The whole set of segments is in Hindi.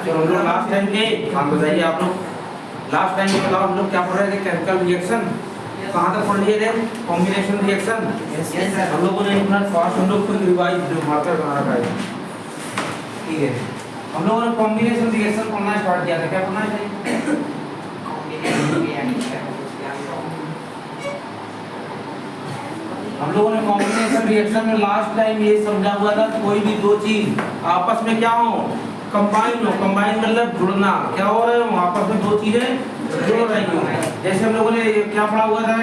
तो हम लोग लास्ट टाइम के हम बताइए आप लोग लास्ट टाइम में बताओ हम लोग क्या पढ़ रहे थे केमिकल रिएक्शन कहाँ तक पढ़ लिए थे कॉम्बिनेशन रिएक्शन हम लोगों ने इतना फास्ट हम लोग खुद रिवाइज जो मार्कर बना रखा है ठीक है हम लोगों ने कॉम्बिनेशन रिएक्शन पढ़ना स्टार्ट किया था क्या पढ़ना है हम लोगों ने कॉम्बिनेशन रिएक्शन में लास्ट टाइम ये समझा हुआ था कोई भी दो चीज आपस में क्या हो कंबाइन मतलब जुड़ना क्या हो रहे हो आपस में दो चीजें जुड़ रही हो जैसे हम लोगों ने क्या पढ़ा हुआ था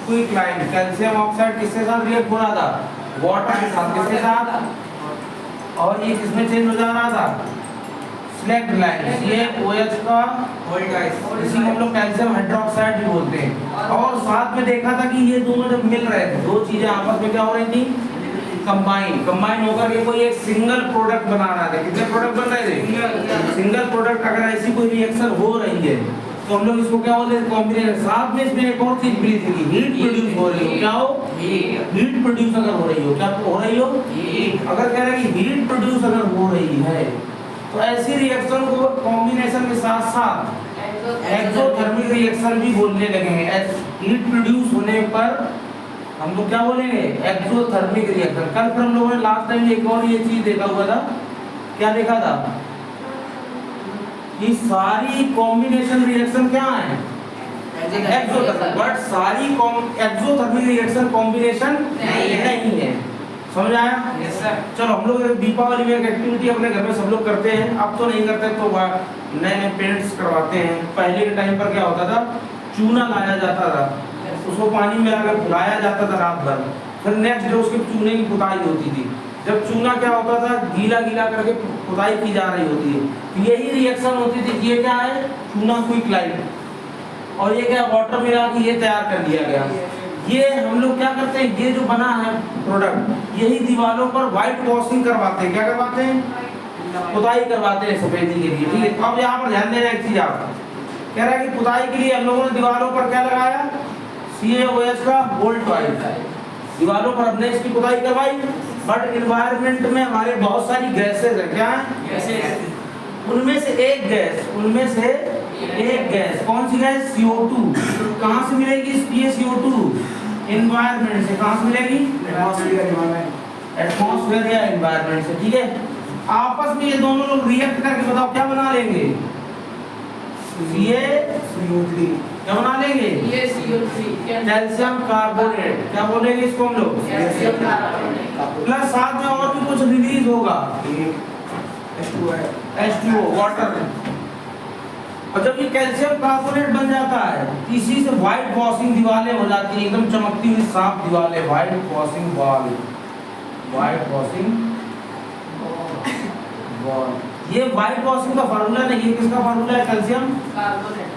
क्विकलाइन कैल्शियम ऑक्साइड किसके साथ रिएक्ट हो रहा था वाटर के साथ किसके साथ और ये किसमें चेंज हो जा रहा था स्लैक्ड लाइन ये OH का इसी को हम लोग कैल्शियम हाइड्रोक्साइड भी बोलते हैं और साथ में देखा था कि ये दोनों जब मिल रहे थे दो चीजें आपस में क्या हो रही थी कंबाइन होकर के कोई एक सिंगल प्रोडक्ट बना रहा था कितने प्रोडक्ट बन रहे थे सिंगल प्रोडक्ट अगर ऐसी कोई रिएक्शन हो रही है तो हम लोग इसको क्या बोलते हैं कॉम्बिनेशन साथ में इसमें एक और चीज मिली थी हीट प्रोड्यूस हो रही हो क्या हो हीट प्रोड्यूस अगर हो रही हो क्या हो रही हो अगर कह रहे हैं कि हीट प्रोड्यूस अगर हो रही है तो ऐसी रिएक्शन को कॉम्बिनेशन के साथ साथ एक्सोथर्मिक रिएक्शन भी बोलने लगे हैं हीट प्रोड्यूस होने पर हम लोग क्या बोलेंगे एक्सोथर्मिक रिएक्शन कल फिर हम लोगों ने लास्ट टाइम एक और ये चीज देखा हुआ था क्या देखा था कि सारी कॉम्बिनेशन रिएक्शन क्या है एक्सोथर्मिक बट सारी एक्सोथर्मिक रिएक्शन कॉम्बिनेशन नहीं है समझ आया यस सर चलो हम लोग दीपावली में एक एक्टिविटी अपने घर में सब लोग करते हैं अब तो नहीं करते तो नए नए पेरेंट्स करवाते हैं पहले के टाइम पर क्या होता था चूना लाया जाता था उसको पानी में लगाकर फुलाया जाता था रात भर फिर नेक्स्ट डे उसके चूने की पुताई होती थी जब चूना क्या होता था गीला गीला करके पुताई की जा रही होती है तो यही रिएक्शन होती थी ये क्या है चूना क्विकलाइन और ये क्या वाटर मिला के ये तैयार कर दिया गया ये हम लोग क्या करते हैं ये जो बना है प्रोडक्ट यही दीवारों पर व्हाइट वॉशिंग करवाते हैं क्या करवाते हैं पुताई करवाते हैं सफेदी के लिए ठीक है अब यहाँ पर ध्यान देना एक चीज आप कह रहा है कि पुताई के लिए हम लोगों ने दीवारों पर क्या लगाया CaOH का बोल्ट वाइट दीवारों पर हमने इसकी पुताई करवाई बट इन्वायरमेंट में हमारे बहुत सारी गैसेज है क्या है उनमें से एक गैस कौन सी गैस CO2 कहाँ से मिलेगी ये CO2 एनवायरनमेंट से कहाँ से मिलेगी एटमॉस्फेयर या एनवायरनमेंट से ठीक है आपस में ये दोनों लोग रिएक्ट करके बताओ क्या बना लेंगे CO3 क्या बना लेंगे ये CO3 कैल्शियम कार्बोनेट क्या बोलेंगे इसको हम लोग कैल्शियम कार्बोनेट प्लस साथ में और भी कुछ रिलीज होगा H2O वाटर और जब ये कैल्शियम कार्बोनेट बन जाता है इसी से व्हाइट वॉशिंग दीवारें हो जाती हैं एकदम चमकती हुई साफ दीवारें व्हाइट वॉशिंग वॉल ये व्हाइट वॉशिंग का फार्मूला नहीं है किसका फार्मूला है कैल्शियम कार्बोनेट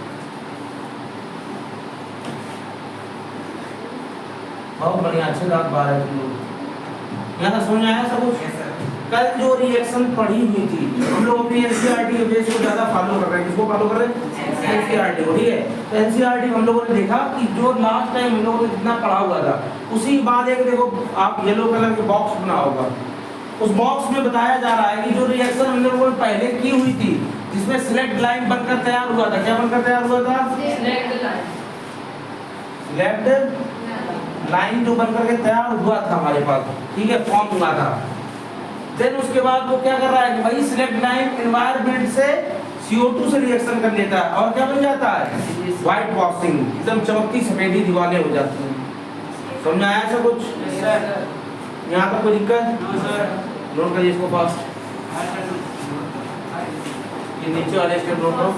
बहुत बढ़िया अच्छे बात बात है तुम लोग यहाँ तक समझ आया सब कुछ कल जो रिएक्शन पढ़ी हुई थी हम लोग अपनी एनसीईआरटी के बेस को ज्यादा फॉलो कर रहे हैं किसको फॉलो कर रहे हैं एनसीईआरटी को ठीक है तो एनसीईआरटी हम लोगों ने देखा कि जो लास्ट टाइम हम लोगों ने जितना पढ़ा हुआ था उसी के बाद एक देखो आप येलो कलर के बॉक्स बना होगा उस बॉक्स में बताया जा रहा है कि जो रिएक्शन हम लोगों ने पहले की हुई थी जिसमें सिलेक्ट लाइन बनकर तैयार हुआ था क्या बनकर तैयार हुआ था सिलेक्ट लाइन जो बनकर के तैयार हुआ था हमारे पास ठीक है फॉर्म हुआ था देन उसके बाद वो क्या कर रहा है कि भाई सिलेक्ट लाइन एनवायरनमेंट से CO2 से रिएक्शन कर लेता है और क्या बन जाता है व्हाइट वॉशिंग एकदम चमकती सफेदी दीवारें हो जाती हैं समझ आया सब कुछ यहाँ पर कोई दिक्कत नोट करिए इसको फास्ट ये नीचे वाले स्टेप नोट करो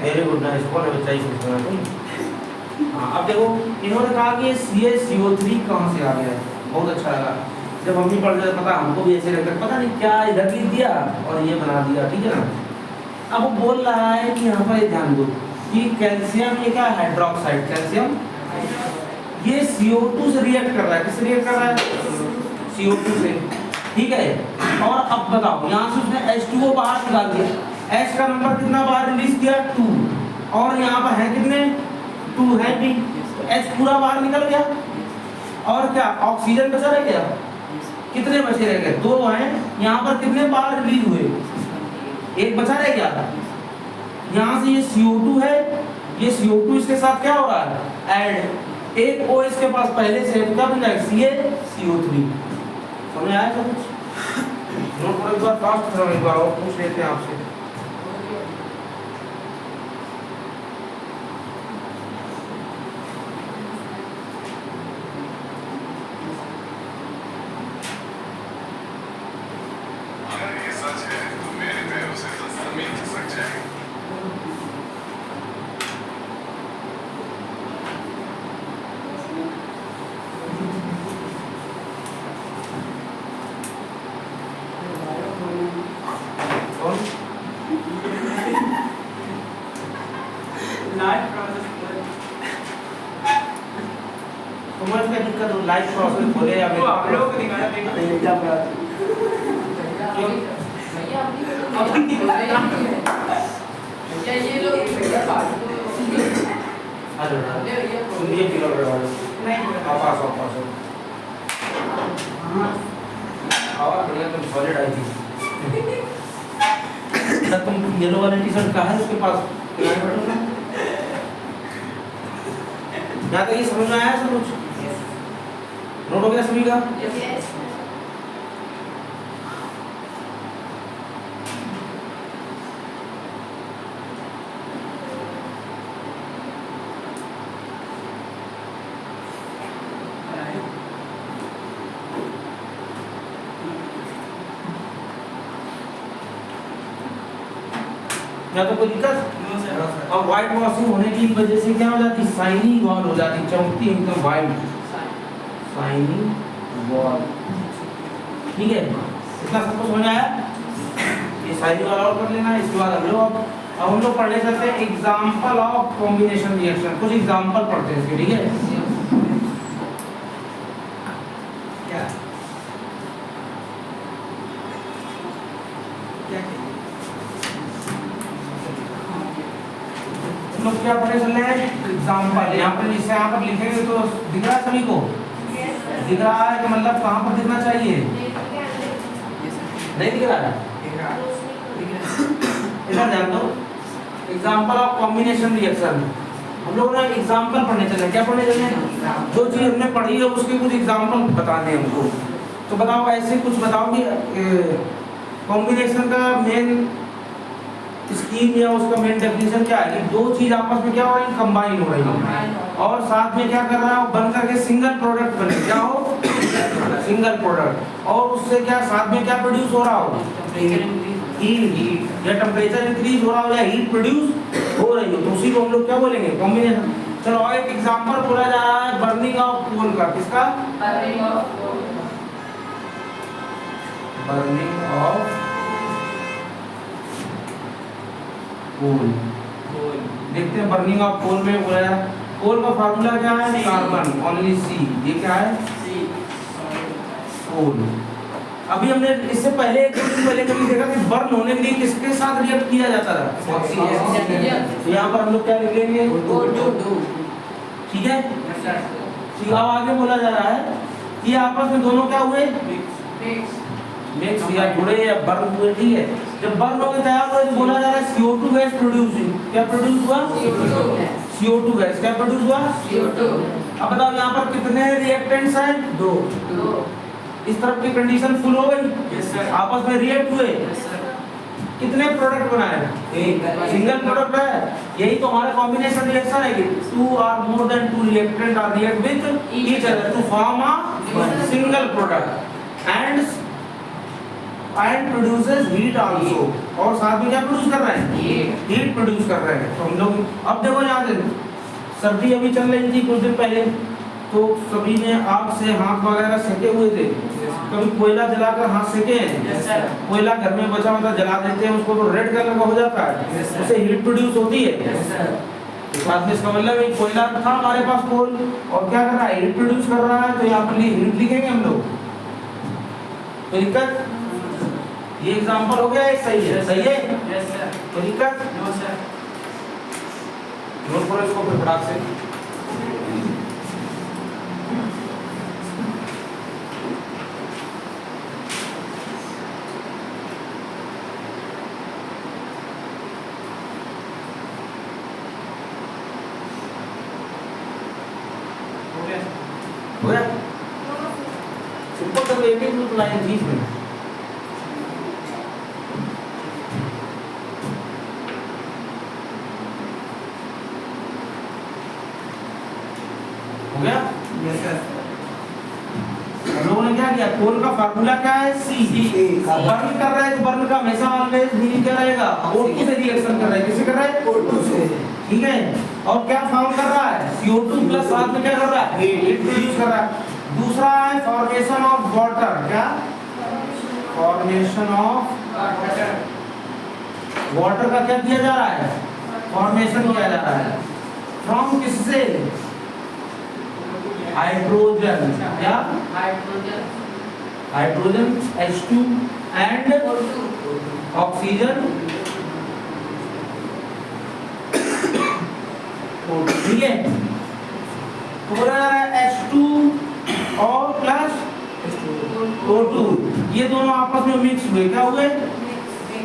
वेरी गुड नाइस कौन है बच्चा ही पूछ रहा है हाँ अब देखो इन्होंने कहा कि ये CaCO3 कहाँ से आ गया बहुत अच्छा लगा जब हम भी पढ़ रहे पता हमको भी ऐसे लगता पता नहीं क्या इधर लिख दिया और ये बना दिया ठीक है ना अब वो बोल रहा है कि यहाँ पर ध्यान दो कि कैल्शियम ये क्या हाइड्रोक्साइड कैल्शियम ये CO2 से रिएक्ट कर रहा है किससे रिएक्ट कर रहा है CO2 से ठीक है और अब बताओ यहाँ से उसने H2O बाहर निकाल दिया H का नंबर कितना बार रिलीज किया 2 और यहाँ पर है कितने 2 है भी, तो H पूरा बाहर निकल गया और क्या ऑक्सीजन बचा रह गया, कितने बचे रह गए 2 हैं, यहाँ पर कितने बार रिलीज हुए, एक बचा रह गया। यहाँ से ये CO2 है, ये CO2 इसके साथ क्या हो रहा है ऐड, एक O इसके पास पहले से है, क्या बन जाएगा CaCO3। समझ आया सब कुछ? नोट करो एक बार फास्ट करो, एक बार और पूछ लेते हैं आपसे। अगर ये सच है तो मेरे पैरों से तो जमीन खिसक जाएगी। कौन तुम्हारे क्या दिक्कत हो, लाइफ प्रोसेस बोले या वो आप लोगों को दिखाना भैया अपनी भैया ये लोग भैया बात को हेलो भैया सुनिए किलो वाले नहीं आप पास और बढ़िया तुम सॉलिड आई थी ना, तुम येलो वाले टी शर्ट कहाँ है उसके पास यहाँ तक ये समझ में आया सब कुछ, नोट हो गया सभी का? या तो कोई दिक्कत? और व्हाइट वॉशिंग होने की वजह से क्या हो जाती, शाइनी वॉल हो जाती, चमकती एकदम व्हाइट शाइनी वॉल। ठीक है, इतना सबको समझ आया? ये शाइनी वाला और कर लेना है। इसके बाद हम लोग अब हम लोग पढ़ने चलते हैं एग्जांपल ऑफ कॉम्बिनेशन रिएक्शन, कुछ एग्जांपल पढ़ते हैं इसके। ठीक है, क्या हम लोग क्या पढ़ने चल रहे हैं एग्जांपल। यहाँ पर जिससे यहाँ पर लिखेंगे तो दिख रहा है सभी को, दिख रहा है कि मतलब कहाँ पर दिखना चाहिए, नहीं दिख रहा है, इधर ध्यान दो। एग्जांपल ऑफ कॉम्बिनेशन रिएक्शन, हम लोग ना एग्जांपल पढ़ने चले। क्या पढ़ने चले? जो चीज हमने पढ़ी है उसके कुछ एग्जांपल बताने हैं हमको। तो बताओ, ऐसे कुछ बताओ कि कॉम्बिनेशन का मेन स्कीम या उसका मेन डेफिनेशन क्या है कि दो चीज आपस में क्या हो रही है, कंबाइन हो रही है और साथ में क्या कर रहा है, बन करके सिंगल प्रोडक्ट बने, क्या हो सिंगल प्रोडक्ट, और उससे क्या साथ में क्या प्रोड्यूस हो रहा हो, हीट या टेम्परेचर इंक्रीज हो रहा हो या हीट प्रोड्यूस हो रही हो, तो उसी को हम लोग क्या बोलेंगे, कॉम्बिनेशन। चलो और एक एग्जांपल बोला जा रहा है बर्निंग ऑफ कोल का, किसका, बर्निंग ऑफ कोल। देखते हैं बर्निंग ऑफ कोल में बोला है, कोल का फार्मूला क्या है, कार्बन ओनली C, ये क्या है कोल। अभी हमने इससे पहले एक दिन पहले कभी देखा कि बर्न होने के लिए किसके साथ रिएक्ट किया जाता था, ऑक्सीजन। तो यहाँ पर हम लोग क्या लिख लेंगे, ठीक है। ठीक, अब आगे बोला जा रहा है कि आपस में दोनों क्या हुए, मिक्स या जुड़े या बर्न हुए। ठीक है, जब बर्न होकर तैयार हुए तो बोला जा रहा है CO2 गैस प्रोड्यूसिंग, क्या प्रोड्यूस हुआ, CO2 गैस क्या प्रोड्यूस हुआ। अब बताओ यहाँ पर कितने रिएक्टेंट्स हैं, 2। इस तरफ की कंडीशन फुल हो गई, आपस में रिएक्ट हुए, कितने प्रोडक्ट बनाए, सिंगल प्रोडक्ट है। यही तो हमारा कॉम्बिनेशन रिएक्शन है कि 2 और more than 2 reactant are react with each other to form a single product and produces heat also, और साथ में क्या प्रोड्यूस कर रहे हैं, हीट प्रोड्यूस कर रहे हैं। तो हम लोग अब देखो यहाँ से सर्दी अभी चल रही थी कुछ दिन पहले, तो सभी ने आग से हाथ वगैरह सेके हुए थे, कभी कोयला जलाकर हाथ सेके हैं, कोयला घर में बचा हुआ जला देते हैं उसको, तो रेड कलर का हो जाता है, उससे हीट प्रोड्यूस होती है। साथ में इसका मतलब एक कोयला था हमारे पास कोल और क्या कर रहा है, हीट प्रोड्यूस कर रहा है, तो यहाँ पर हीट लिखेंगे हम लोग। तो दिक्कत, ये एग्जांपल हो गया, एक सही है, सही है। यस सर कोई दिक्कत? नो सर नोट करो इसको फिर फटाक से। हो गया हो गया? सिंपल कर एक एक लाइन थी इसमें। हो गया? यस सर हम लोगों ने क्या किया? कोल का फार्मूला क्या है? सी। बर्न कर रहा है तो बर्न का हमेशा ऑलवेज मीनिंग क्या रहेगा? O2 से रिएक्शन कर रहा है। किससे कर रहा है? O2 से। ठीक है? और क्या फॉर्म कर रहा है? CO2 प्लस साथ में क्या कर रहा है? हीट प्रोड्यूस कर रहा है। दूसरा है फॉर्मेशन ऑफ वाटर। क्या? फॉर्मेशन ऑफ वाटर का क्या किया जा रहा है? फॉर्मेशन किया जा रहा है। फ्रॉम किससे? हाइड्रोजन। क्या? Hydrogen H2 and oxygen O2। ठीक है? तो बोला जा रहा है H2 और प्लस O2 ये दोनों आपस में मिक्स हुए। क्या हुए?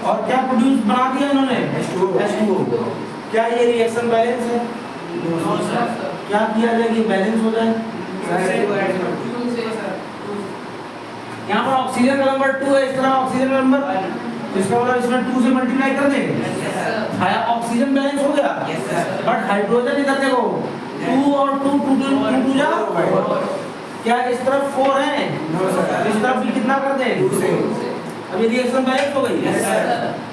और क्या प्रोड्यूस बना दिया इन्होंने? H2O। क्या ये रिएक्शन बैलेंस है? नो सर क्या किया जाए कि बैलेंस हो जाए? यहाँ पर ऑक्सीजन का नंबर 2 है, इस तरह ऑक्सीजन का नंबर, तो इसका मतलब इसमें 2 से मल्टीप्लाई कर देंगे। हाँ, ऑक्सीजन बैलेंस हो गया। बट हाइड्रोजन इधर देखो 2 और 2 जा, क्या इस तरफ 4 है? इस तरफ भी कितना कर दें? 2 से। अब ये रिएक्शन बैलेंस हो गई।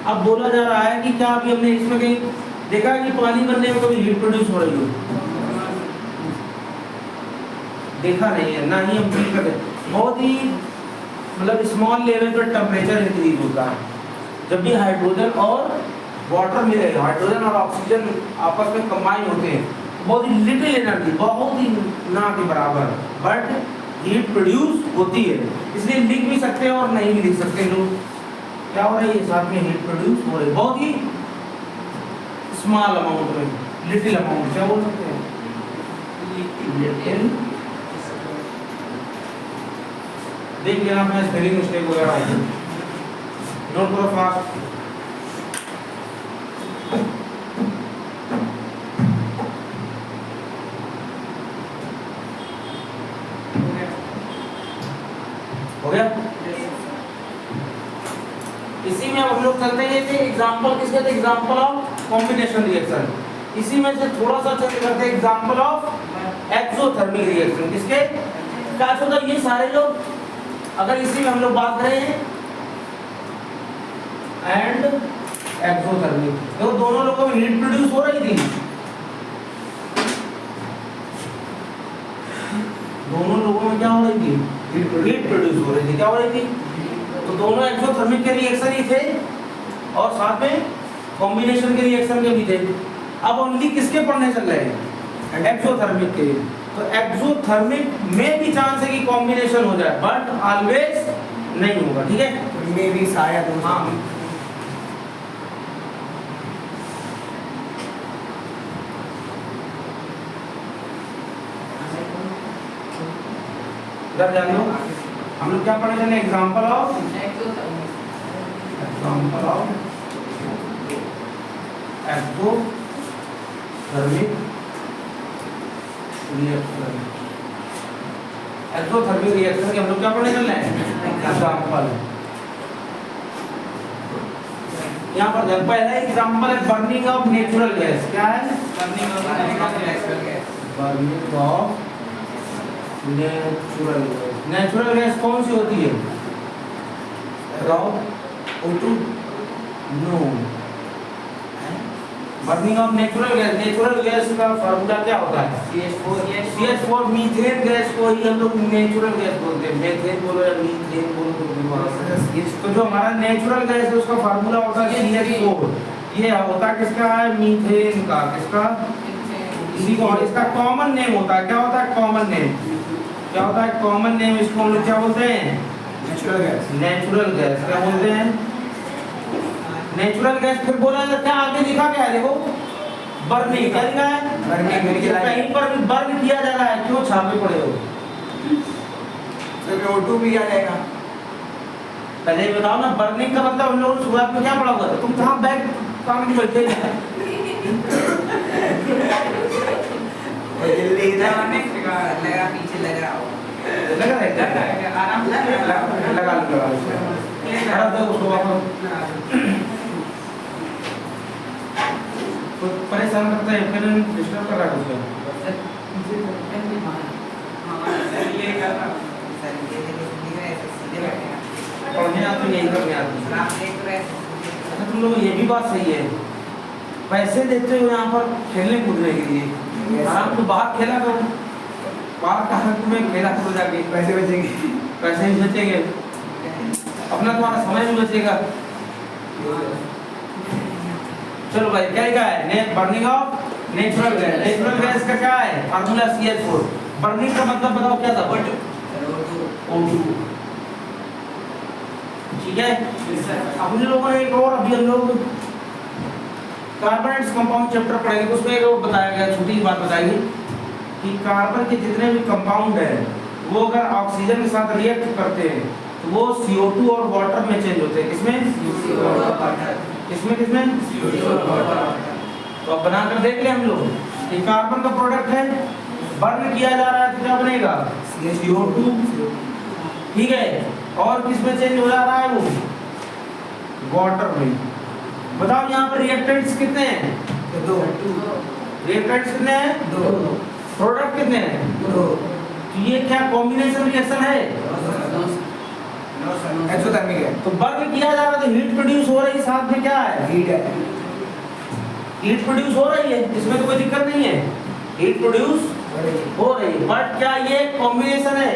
अब बोला जा रहा है कि क्या अभी हमने इसमें कहीं देखा है कि पानी बनने में कभी हीट प्रोड्यूस हो रही हो? देखा नहीं है, ना ही हम फील करते। बहुत ही मतलब स्मॉल लेवल पर टेम्परेचर इंक्रीज होता है जब भी हाइड्रोजन और वाटर मिले, हाइड्रोजन और ऑक्सीजन आपस में कंबाइन होते हैं। बहुत ही लिटिल एनर्जी, बहुत ही ना के बराबर, बट हीट प्रोड्यूस होती है। इसलिए लिख भी सकते हैं और नहीं भी लिख सकते लोग। क्या हो रहा है? ये साथ में हीट प्रोड्यूस हो रही है, बहुत ही स्मॉल अमाउंट में, लिटिल अमाउंट। क्या बोल सकते हैं? लिटिल। देख लेना अपना स्पेलिंग मिस्टेक वगैरह है, नोट करो फास्ट। हो गया? इसी में अब हम लोग चलते हैं कि एग्जांपल किसके थे? Example of combination reaction. इसी में से थोड़ा सा चेंज करते हैं, एग्जांपल ऑफ एक्सोथर्मिक रिएक्शन। किसके? क्या होता है? ये सारे लोग अगर इसी में हम लोग बात करें एंड एक्सोथर्मिक, तो दोनों लोगों में हीट प्रोड्यूस हो रही थी। दोनों लोगों में क्या हो रही थी? हीट प्रोड्यूस हो रही थी। क्या हो रही थी? तो दोनों एक्सोथर्मिक के रिएक्शन ही थे और साथ में कॉम्बिनेशन के रिएक्शन के भी थे। अब ओनली किसके पढ़ने चल रहे हैं? एक्सोथर्मिक के। तो एक्सोथर्मिक में भी चांस है कि कॉम्बिनेशन हो जाए, बट ऑलवेज नहीं होगा। ठीक है? मे भी शायद हो। हाँ, इधर जान लो। हम लोग क्या पढ़े थे? Example of exothermic reaction. Exothermic reaction के हम लोग क्या पढ़ने चल रहे हैं? एग्जांपल। यहाँ पर पहला एग्जांपल है बर्निंग ऑफ नेचुरल गैस। क्या है? Burning of natural gas. Natural gas कौन सी होती है? O2? No. Burning of natural gas, natural gas का फार्मूला क्या होता है? CH4। मीथेन गैस को ही हम लोग नेचुरल गैस बोलते हैं। मीथेन बोलो या मीथेन बोलो तो जो हमारा नेचुरल गैस है उसका फार्मूला होता है CH4। ये होता है किसका? है मीथेन का। किसका? इसी को। इसका कॉमन नेम होता है। क्या होता है? Common name. क्या होता है? Common name. इसको हम लोग क्या बोलते हैं? Natural gas. नेचुरल गैस क्या बोलते हैं? नेचुरल गैस फिर बोला जाता है, आगे लिखा क्या है देखो, बर्निंग। क्या लिखा है? बर्निंग। कहीं पर भी बर्न किया जा रहा है, क्यों छापे पड़े हो? तो O2 भी आ जाएगा। पहले ये बताओ ना, बर्निंग का मतलब हम लोगों ने शुरुआत में क्या पढ़ा हुआ था? तुम कहाँ बैग काम की बैठे हैं? जल्दी लगा पीछे लगा लगा है? आराम से लगा लगा दो उसको वापस। कुछ परेशान करता है, फिर डिस्टर्ब कर रहा है उसको। पढ़ने आते यही करने आते। अच्छा तुम लोग, ये भी बात सही है, पैसे देते हो यहाँ पर खेलने कूदने के लिए, आराम तो बाहर खेला करो, बाहर कहाँ तुम्हें खेला करो जाके, पैसे बचेंगे। पैसे भी बचेंगे, अपना तुम्हारा समय भी बचेगा। चलो भाई, क्या लिखा है? Net burning of natural gas. Natural gas का क्या है फार्मूला? CH4। बर्निंग का मतलब बताओ क्या था? O2। ठीक है, अब उन लोगों ने एक और, अभी हम लोग कार्बन कंपाउंड चैप्टर पढ़ेंगे, उसमें एक और बताया गया, छोटी बात बताई कि कार्बन के जितने भी कंपाउंड है वो अगर ऑक्सीजन के साथ रिएक्ट करते हैं तो वो CO2 और वाटर में चेंज होते हैं। किसमें? किसमें? तो अब बनाकर देख ले हम लोग कि कार्बन का प्रोडक्ट है, बर्न किया जा रहा है तो क्या बनेगा? CO2। ठीक है, और किसमें चेंज हो जा रहा है वो? वाटर में। बताओ यहाँ पर रिएक्टेंट्स कितने हैं? 2। रिएक्टेंट्स कितने हैं? 2। प्रोडक्ट कितने हैं? 2। तो ये क्या कॉम्बिनेशन रिएक्शन है? एक्सोथर्मिक है। तो बर्न किया जा रहा है तो हीट प्रोड्यूस हो रही है, साथ में क्या है? हीट है। हीट प्रोड्यूस हो रही है, इसमें तो कोई दिक्कत नहीं है, हीट प्रोड्यूस हो रही है। बट क्या ये कॉम्बिनेशन है?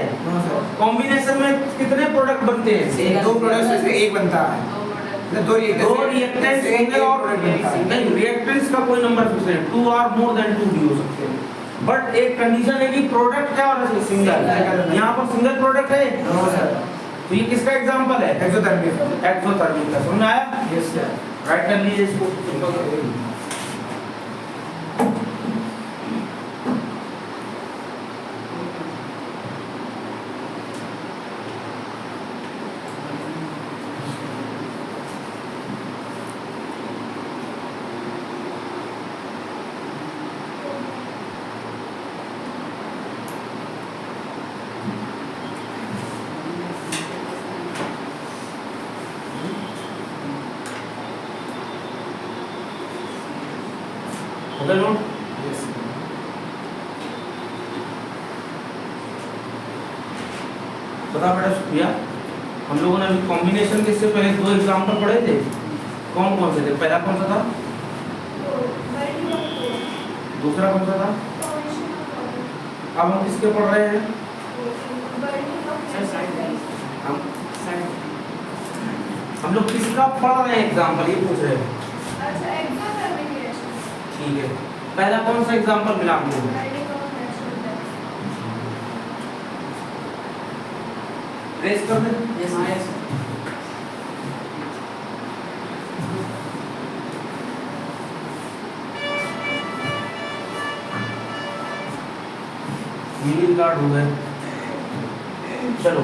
कॉम्बिनेशन में कितने प्रोडक्ट बनते हैं? 2 प्रोडक्ट्स में से एक बनता है। 2 रिएक्टेंट्स होंगे और नहीं, रिएक्टेंट्स का कोई नंबर फिक्स नहीं, 2 और मोर देन 2 भी हो सकते हैं। बट एक कंडीशन है कि प्रोडक्ट क्या होना चाहिए? सिंगल। यहाँ पर सिंगल प्रोडक्ट है, तो ये किसका एग्जांपल है? एक्सोथर्मिक। एक्सोथर्मिक का। समझ आया? Yes sir. राइट कर लीजिए इसको। होगा नोट? यस। बता बेटा शुक्रिया। हम लोगों ने अभी कॉम्बिनेशन के इससे पहले 2 एग्जाम्पल पढ़े थे, कौन कौन से थे? पहला कौन सा था? दूसरा कौन सा था? अब हम किसके पढ़ रहे हैं? हम लोग किसका पढ़ रहे हैं एग्जाम्पल, ये पूछ रहे हैं। ठीक है, पहला कौन सा एग्जाम्पल मिला आपको? रेस कर दे। मीडियम गार्ड हो गए। चलो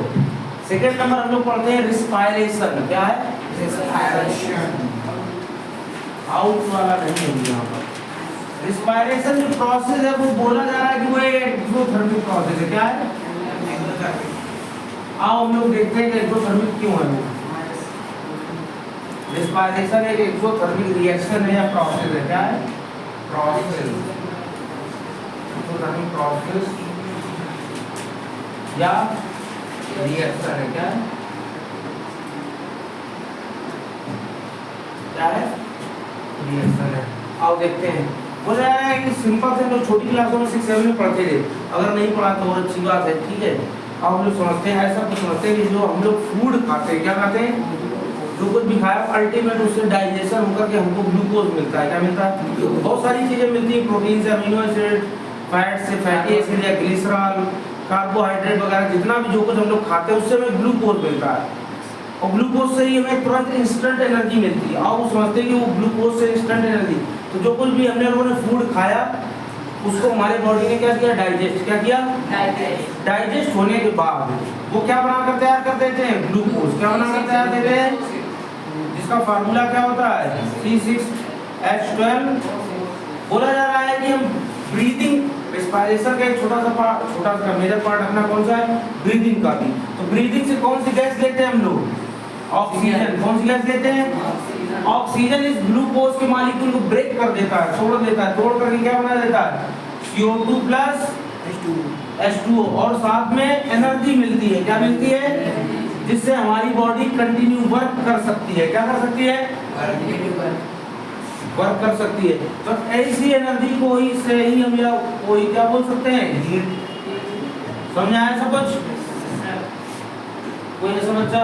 सेकंड नंबर हम लोग पढ़ते हैं रिस्पायरेशन। क्या है? आउट वाला नहीं है यहाँ पर। रिस्पायरेशन जो प्रोसेस है वो बोला जा रहा है कि वो एक एक्सोथर्मिक प्रोसेस है। क्या है? आओ हम लोग देखते हैं कि एक्सोथर्मिक क्यों है वो। रिस्पायरेशन एक एक्सोथर्मिक रिएक्शन है या प्रोसेस है। क्या है? प्रोसेस। एक्सोथर्मिक प्रोसेस या रिएक्शन है। क्या है? क्या है? रिएक्शन है। आओ देखते हैं। बोला जा रहा है कि सिंपल से हम लोग छोटी क्लासों में 6-7 में पढ़ते थे, अगर नहीं पढ़ा तो और अच्छी बात है। ठीक है, अब हम लोग समझते हैं, ऐसा कुछ समझते हैं कि जो हम लोग फूड खाते हैं, क्या खाते हैं, जो कुछ भी खाया अल्टीमेट उससे डाइजेशन होकर के हमको ग्लूकोज मिलता है। क्या मिलता है? बहुत सारी चीजें मिलती हैं, प्रोटीन से अमीनो एसिड, फैट से फैटी एसिड या ग्लिसरॉल, कार्बोहाइड्रेट वगैरह, जितना भी जो कुछ हम लोग खाते हैं उससे हमें ग्लूकोज मिलता है। और ग्लूकोज से ही हमें तुरंत इंस्टेंट एनर्जी मिलती है। आप समझते हैं कि वो ग्लूकोज से इंस्टेंट एनर्जी, तो जो कुछ भी हमने लोगों ने फूड खाया उसको हमारे बॉडी ने क्या किया, डाइजेस्ट क्या किया, डाइजेस्ट होने के बाद वो क्या बनाकर तैयार कर देते हैं, ग्लूकोज क्या बनाकर तैयार देते हैं, जिसका फार्मूला क्या होता है C6H12। बोला जा रहा है कि हम ब्रीदिंग रेस्पिरेशन का एक छोटा सा मेजर पार्ट अपना कौन सा है, ब्रीदिंग का भी। तो ब्रीदिंग से कौन सी गैस लेते हैं हम लोग, ऑक्सीजन। कौन सी गैस लेते हैं, ऑक्सीजन। इस ग्लूकोज के मॉलिक्यूल को ब्रेक कर देता है, तोड़ देता है, तोड़ करके क्या बना देता है, CO2 प्लस H2O, और साथ में एनर्जी मिलती है। क्या मिलती है, जिससे हमारी बॉडी कंटिन्यू वर्क कर सकती है। क्या कर सकती है, वर्क कर सकती है। तो ऐसी एनर्जी को ही से ही हम या कोई क्या बोल सकते हैं, हीट। समझ आया सब कुछ, कोई नहीं समझा।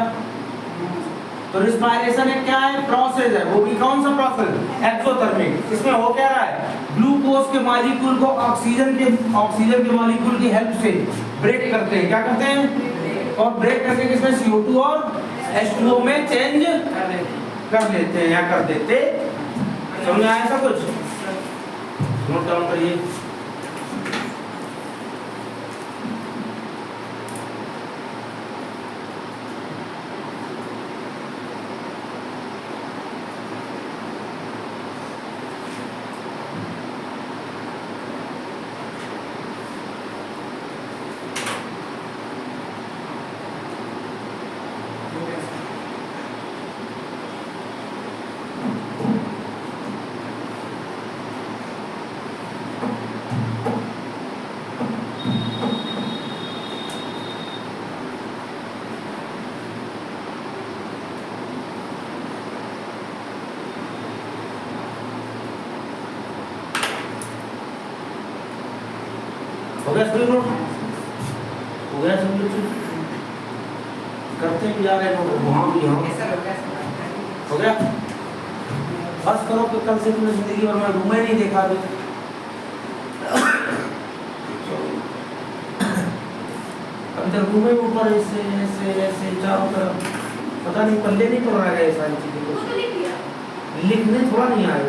तो रिस्पायरेशन एक क्या है, प्रोसेस है, वो भी कौन सा प्रोसेस, एक्सोथर्मिक। इसमें हो क्या रहा है, ग्लूकोज के मॉलिक्यूल को ऑक्सीजन के मॉलिक्यूल की हेल्प से ब्रेक करते हैं। क्या करते हैं, और ब्रेक करके किसमें, CO2 और H2O में चेंज कर लेते हैं या कर देते। समझ आया सब कुछ, नोट डाउन करिए। हो गया सभी लोग, हो गया सभी लोग, करते भी जा रहे हैं वहाँ भी, यहाँ हो गया। बस करो कि कल से तुम्हें जिंदगी भर में रूम ही नहीं देखा अभी। अभी तक रूम में ऊपर ऐसे ऐसे ऐसे चारों तरफ, पता नहीं पल्ले नहीं पड़ रहा है ये सारी चीजें को। लिखने थोड़ा नहीं आए,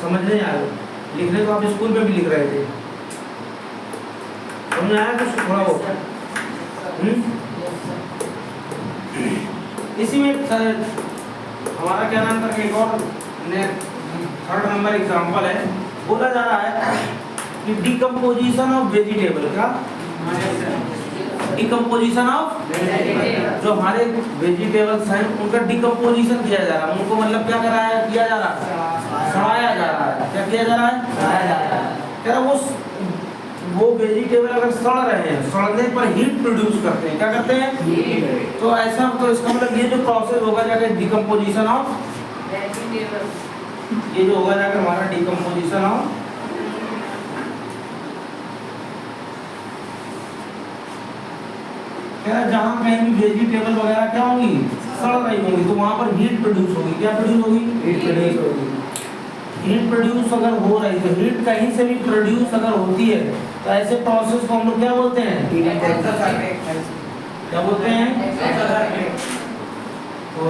समझने आए, लिखने तो आप स्कूल में भी लिख रहे थे, समझ आया कुछ थोड़ा बहुत। इसी में हमारा क्या नाम था, एक और थर्ड नंबर एग्जांपल है। बोला जा रहा है कि डिकम्पोजिशन ऑफ वेजिटेबल। क्या, डिकम्पोजिशन ऑफ जो हमारे वेजिटेबल्स हैं उनका डिकम्पोजिशन किया जा रहा है। उनको मतलब क्या कराया, किया जा रहा है, सड़ाया जा रहा है। क्या किया जा रहा है, सड़ाया जा रहा है। क्या वो वेजिटेबल अगर सड़ रहे हैं, सड़ने पर हीट प्रोड्यूस करते हैं। क्या करते हैं, तो ऐसा, तो इसका मतलब ये जो प्रोसेस होगा जाकर डिकम्पोजिशन ऑफ, ये जो होगा जाकर हमारा डिकम्पोजिशन ऑफ क्या, जहाँ कहीं भी वेजिटेबल वगैरह क्या होंगी, सड़ रही होंगी, तो वहाँ पर हीट प्रोड्यूस होगी। क्या प्रोड्यूस होगी, हीट प्रोड्यूस होगी। हीट प्रोड्यूस अगर हो रही, तो हीट कहीं से भी प्रोड्यूस अगर होती है, तो ऐसे प्रोसेस को हम लोग क्या बोलते हैं, क्या बोलते हैं, तो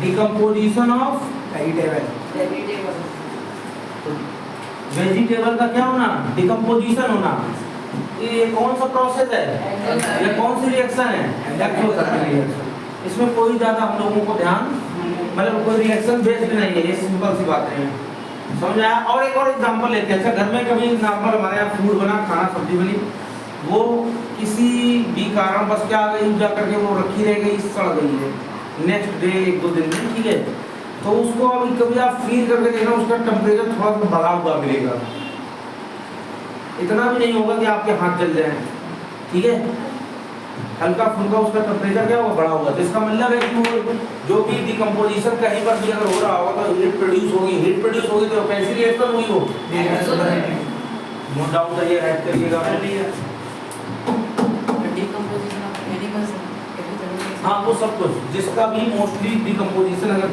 डिकम्पोजिशन ऑफ वेजिटेबल का क्या होना, डिकम्पोजिशन होना। ये कौन सा प्रोसेस है, ये कौन सी रिएक्शन है, एक्सोथर्मिक रिएक्शन। इसमें कोई ज्यादा हम लोगों को ध्यान, मतलब कोई रिएक्शन बेस्ड नहीं है, ये सिंपल सी बातें हैं, समझ आया। और एक और एग्जांपल लेते हैं। अच्छा, घर में कभी नॉर्मल हमारे यहाँ फूड बना, खाना सब्जी बनी, वो किसी भी कारण बस क्या आ गई, जा करके वो रखी रह गई, सड़ गई है, नेक्स्ट डे 1-2 दिन में, ठीक है, तो उसको अभी कभी आप फील करके देखना, उसका टेम्परेचर थोड़ा सा बढ़ा हुआ मिलेगा। इतना भी नहीं होगा कि आपके हाथ जल जाए, ठीक है, हल्का फुल्का उसका टेम्परेचर क्या होगा, बढ़ा हुआ। तो इसका मतलब है कि वो जो भी डिकम्पोजिशन कहीं पर भी अगर हो रहा होगा तो हीट प्रोड्यूस होगी। हीट प्रोड्यूस होगी तो कैसी रिएक्शन हुई, वो नो डाउट है, ये ऐड करिएगा। हाँ, वो सब कुछ जिसका भी मोस्टली डिकम्पोजिशन अगर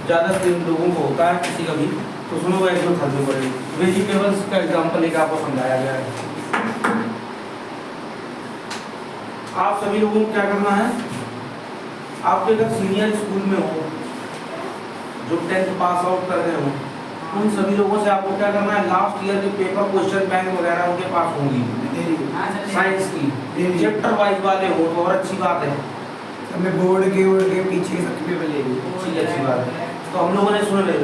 ज़्यादा लोगों को होता है किसी का भी, तो सुनो एक्सोथर्मिक पड़ेगी। वेजिटेबल्स का एग्जांपल एक आपको समझाया गया है। आप सभी लोगों को क्या करना है, आप अगर सीनियर स्कूल में हो, जो 10th पास आउट कर गए हो, उन सभी लोगों से आपको क्या करना है, लास्ट ईयर के पेपर क्वेश्चन बैंक वगैरह उनके पास होंगी साइंस की, चैप्टर वाइज वाले हो तो और अच्छी बात है। हमने बोर्ड के पीछे सबके पेपर ले लिए। अच्छी बात है। तो हम लोगों ने सुन ले